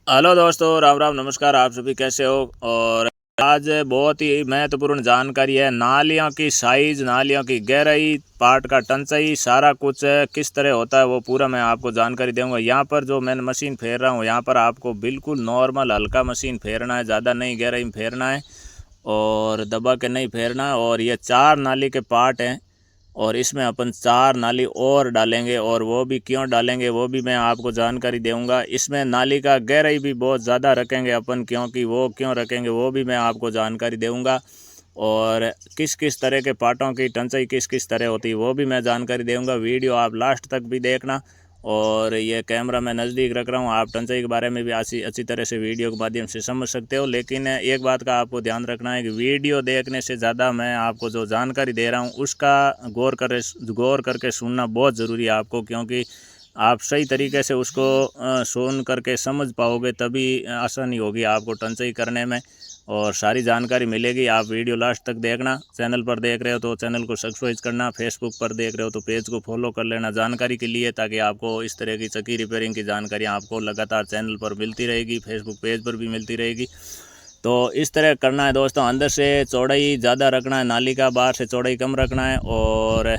Hello दोस्तों, राम राम, नमस्कार। आप सभी कैसे हो? और आज बहुत ही महत्वपूर्ण जानकारी है। नालियों की साइज, नालियों की गहराई, पार्ट का टंचाई, सारा कुछ किस तरह होता है वो पूरा मैं आपको जानकारी दूंगा। यहाँ पर जो मैं मशीन फेर रहा हूँ, यहाँ पर आपको बिल्कुल नॉर्मल हल्का मशीन फेरना है, ज़्यादा नहीं गहराई में फेरना है और दबा के नहीं फेरना है। और ये 4 नाली के पार्ट हैं और इसमें अपन 4 नाली और डालेंगे, और वो भी क्यों डालेंगे वो भी मैं आपको जानकारी दूंगा। इसमें नाली का गहराई भी बहुत ज़्यादा रखेंगे अपन, क्योंकि वो क्यों रखेंगे वो भी मैं आपको जानकारी दूंगा। और किस किस तरह के पार्टों की टंचाई किस किस तरह होती है वो भी मैं जानकारी दूंगा। वीडियो आप लास्ट तक भी देखना। और ये कैमरा मैं नज़दीक रख रहा हूँ, आप टंचाई के बारे में भी अच्छी तरह से वीडियो के माध्यम से समझ सकते हो। लेकिन एक बात का आपको ध्यान रखना है कि वीडियो देखने से ज़्यादा मैं आपको जो जानकारी दे रहा हूँ उसका गौर करके सुनना बहुत ज़रूरी है आपको, क्योंकि आप सही तरीके से उसको सुन करके समझ पाओगे, तभी आसानी होगी आपको टंचाई करने में और सारी जानकारी मिलेगी। आप वीडियो लास्ट तक देखना। चैनल पर देख रहे हो तो चैनल को सब्सक्राइब करना, फेसबुक पर देख रहे हो तो पेज को फॉलो कर लेना जानकारी के लिए, ताकि आपको इस तरह की चक्की रिपेयरिंग की जानकारी आपको लगातार चैनल पर मिलती रहेगी, फेसबुक पेज पर भी मिलती रहेगी। तो इस तरह करना है दोस्तों। अंदर से चौड़ाई ज़्यादा रखना है नाली का, बाहर से चौड़ाई कम रखना है। और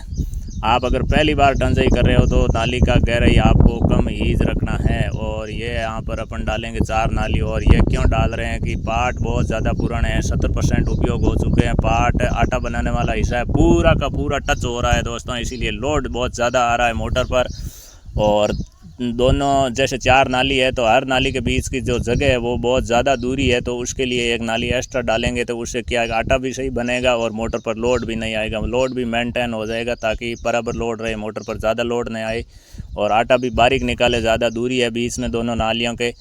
आप अगर पहली बार टंचाई कर रहे हो तो नाली का गहराई आपको कम हीज रखना है। और ये यहाँ पर अपन डालेंगे 4 नाली। और ये क्यों डाल रहे हैं कि पार्ट बहुत ज़्यादा पुराने हैं, 70% उपयोग हो चुके हैं। पार्ट आटा बनाने वाला हिस्सा है पूरा का पूरा टच हो रहा है दोस्तों, इसीलिए लोड बहुत ज़्यादा आ रहा है मोटर पर। और दोनों जैसे 4 नाली है तो हर नाली के बीच की जो जगह है वो बहुत ज़्यादा दूरी है, तो उसके लिए एक नाली एक्स्ट्रा डालेंगे तो उससे क्या है, आटा भी सही बनेगा और मोटर पर लोड भी नहीं आएगा, लोड भी मेंटेन हो जाएगा, ताकि बराबर लोड रहे, मोटर पर ज़्यादा लोड नहीं आए और आटा भी बारीक निकाले। ज़्यादा दूरी है बीच में दोनों नालियों के।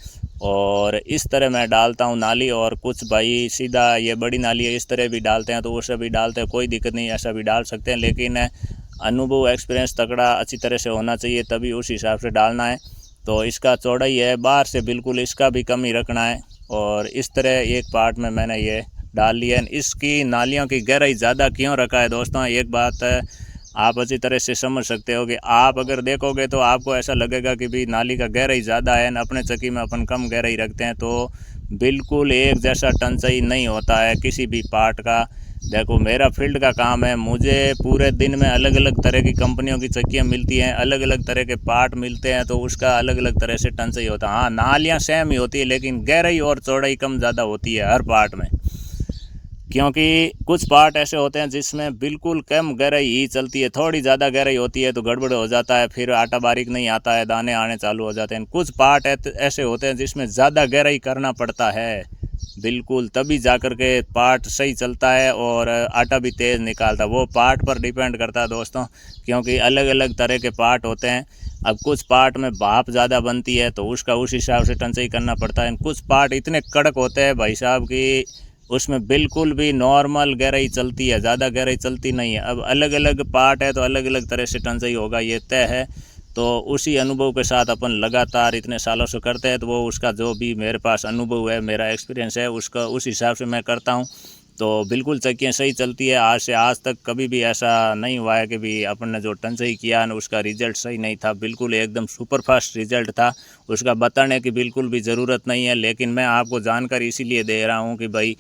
और इस तरह मैं डालता हूँ नाली। और कुछ भाई सीधा ये बड़ी नाली है इस तरह भी डालते हैं, तो उसे भी डालते हैं, कोई दिक्कत नहीं, ऐसा भी डाल सकते हैं। लेकिन अनुभव एक्सपीरियंस तगड़ा अच्छी तरह से होना चाहिए, तभी उस हिसाब से डालना है। तो इसका चौड़ाई है बाहर से बिल्कुल इसका भी कम ही रखना है। और इस तरह एक पार्ट में मैंने ये डाल लिया है। इसकी नालियों की गहराई ज़्यादा क्यों रखा है दोस्तों, एक बात आप अच्छी तरह से समझ सकते हो कि आप अगर देखोगे तो आपको ऐसा लगेगा कि भाई नाली का गहराई ज़्यादा है, अपने चक्की में अपन कम गहराई रखते हैं, तो बिल्कुल एक जैसा टंचाई नहीं होता है किसी भी पार्ट का। देखो मेरा फील्ड का काम है, मुझे पूरे दिन में अलग अलग तरह की कंपनियों की चक्कियाँ मिलती हैं, अलग अलग तरह के पार्ट मिलते हैं, तो उसका अलग अलग तरह से टंचाई होता है। हाँ, नालियाँ सेम ही होती है लेकिन गहराई और चौड़ाई कम ज़्यादा होती है हर पार्ट में, क्योंकि कुछ पार्ट ऐसे होते हैं जिसमें बिल्कुल कम गहराई ही चलती है, थोड़ी ज़्यादा गहराई होती है तो गड़बड़ हो जाता है, फिर आटा बारीक नहीं आता है, दाने आने चालू हो जाते हैं। कुछ पार्ट ऐसे होते हैं जिसमें ज़्यादा गहराई करना पड़ता है बिल्कुल, तभी जाकर के पार्ट सही चलता है और आटा भी तेज़ निकालता है। वो पार्ट पर डिपेंड करता है दोस्तों, क्योंकि अलग अलग तरह के पार्ट होते हैं। अब कुछ पार्ट में भाप ज़्यादा बनती है तो उसका उस हिसाब से टंचाई करना पड़ता है। कुछ पार्ट इतने कड़क होते हैं भाई साहब की उसमें बिल्कुल भी नॉर्मल गहराई चलती है, ज़्यादा गहराई चलती नहीं है। अब अलग अलग पार्ट है तो अलग अलग तरह से टंचाई होगा, ये तय है। तो उसी अनुभव के साथ अपन लगातार इतने सालों से करते हैं, तो वो उसका जो भी मेरे पास अनुभव है, मेरा एक्सपीरियंस है, उसका उस हिसाब से मैं करता हूँ। तो बिल्कुल चक्कियाँ सही चलती है। आज से आज तक कभी भी ऐसा नहीं हुआ है कि भी अपन ने जो टंचाई किया ना उसका रिजल्ट सही नहीं था, बिल्कुल एकदम सुपर फास्ट रिजल्ट था। उसका बताने की बिल्कुल भी ज़रूरत नहीं है, लेकिन मैं आपको जानकारी इसीलिए दे रहा हूँ कि भाई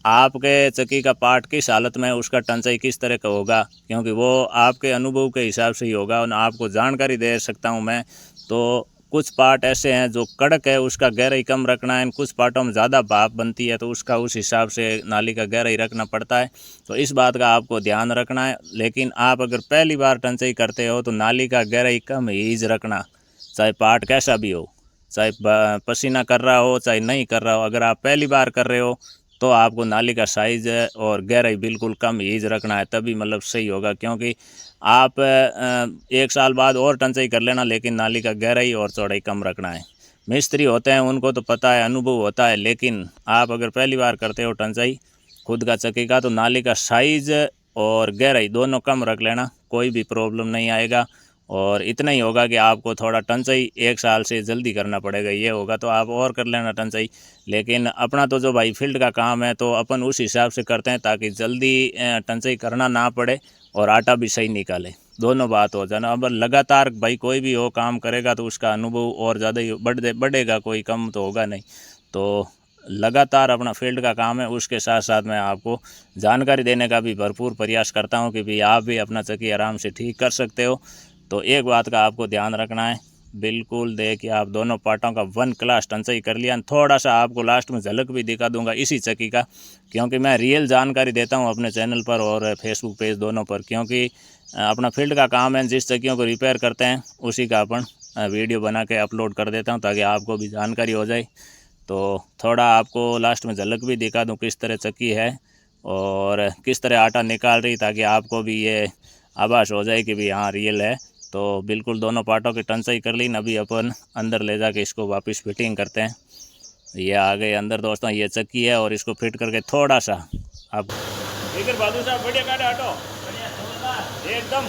आपके चक्की का पार्ट किस हालत में है, उसका टंचाई किस तरह का होगा, क्योंकि वो आपके अनुभव के हिसाब से ही होगा और आपको जानकारी दे सकता हूँ मैं। तो कुछ पार्ट ऐसे हैं जो कड़क है, उसका गहराई कम रखना है। कुछ पार्टों में ज़्यादा भाप बनती है तो उसका उस हिसाब से नाली का गहराई रखना पड़ता है। तो इस बात का आपको ध्यान रखना है। लेकिन आप अगर पहली बार टंचाई करते हो तो नाली का गहराई कम हीज रखना, चाहे पार्ट कैसा भी हो, चाहे पसीना कर रहा हो चाहे नहीं कर रहा हो। अगर आप पहली बार कर रहे हो तो आपको नाली का साइज़ और गहराई बिल्कुल कम हीज रखना है, तभी मतलब सही होगा। क्योंकि आप 1 साल बाद और टंचाई कर लेना, लेकिन नाली का गहराई और चौड़ाई कम रखना है। मिस्त्री होते हैं उनको तो पता है, अनुभव होता है, लेकिन आप अगर पहली बार करते हो टंचाई खुद का चक्की का, तो नाली का साइज़ और गहराई दोनों कम रख लेना, कोई भी प्रॉब्लम नहीं आएगा। और इतना ही होगा कि आपको थोड़ा टंचाई 1 साल से जल्दी करना पड़ेगा, ये होगा तो आप और कर लेना टंचाई। लेकिन अपना तो जो भाई फील्ड का काम है तो अपन उस हिसाब से करते हैं ताकि जल्दी टंचाई करना ना पड़े और आटा भी सही निकाले। दोनों बात हो जाना। अब लगातार भाई कोई भी हो काम करेगा तो उसका अनुभव और ज़्यादा ही बढ़ेगा, कोई कम तो होगा नहीं। तो लगातार अपना फील्ड का काम है, उसके साथ साथ मैं आपको जानकारी देने का भी भरपूर प्रयास करता हूं कि भाई आप भी अपना चक्की आराम से ठीक कर सकते हो। तो एक बात का आपको ध्यान रखना है, बिल्कुल देखिए आप दोनों पार्टों का 1 क्लास टंचाई कर लिया। थोड़ा सा आपको लास्ट में झलक भी दिखा दूंगा इसी चक्की का, क्योंकि मैं रियल जानकारी देता हूं अपने चैनल पर और फेसबुक पेज दोनों पर, क्योंकि अपना फील्ड का काम है, जिस चक्कियों को रिपेयर करते हैं उसी का अपन वीडियो बना के अपलोड कर देता हूं ताकि आपको भी जानकारी हो जाए। तो थोड़ा आपको लास्ट में झलक भी दिखा दूं किस तरह चक्की है और किस तरह आटा निकाल रही, ताकि आपको भी ये आभास हो जाए कि भी हाँ रियल है। तो बिल्कुल दोनों पार्टों की टंचाई कर ली। अभी अपन अंदर ले जाके इसको वापस फिटिंग करते हैं। ये आ गए अंदर दोस्तों, ये चक्की है और इसको फिट करके थोड़ा सा आप बहादुर साहब बढ़िया काटे आटो एकदम।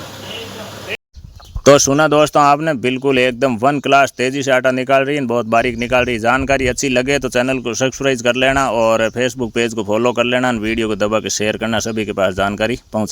तो सुना दोस्तों आपने, बिल्कुल एकदम 1 क्लास तेज़ी से आटा निकाल रही है, बहुत बारीक निकाल रही है। जानकारी अच्छी लगे तो चैनल को सब्सक्राइब कर लेना और फेसबुक पेज को फॉलो कर लेना, वीडियो को दबा के शेयर करना, सभी के पास जानकारी पहुंचाना।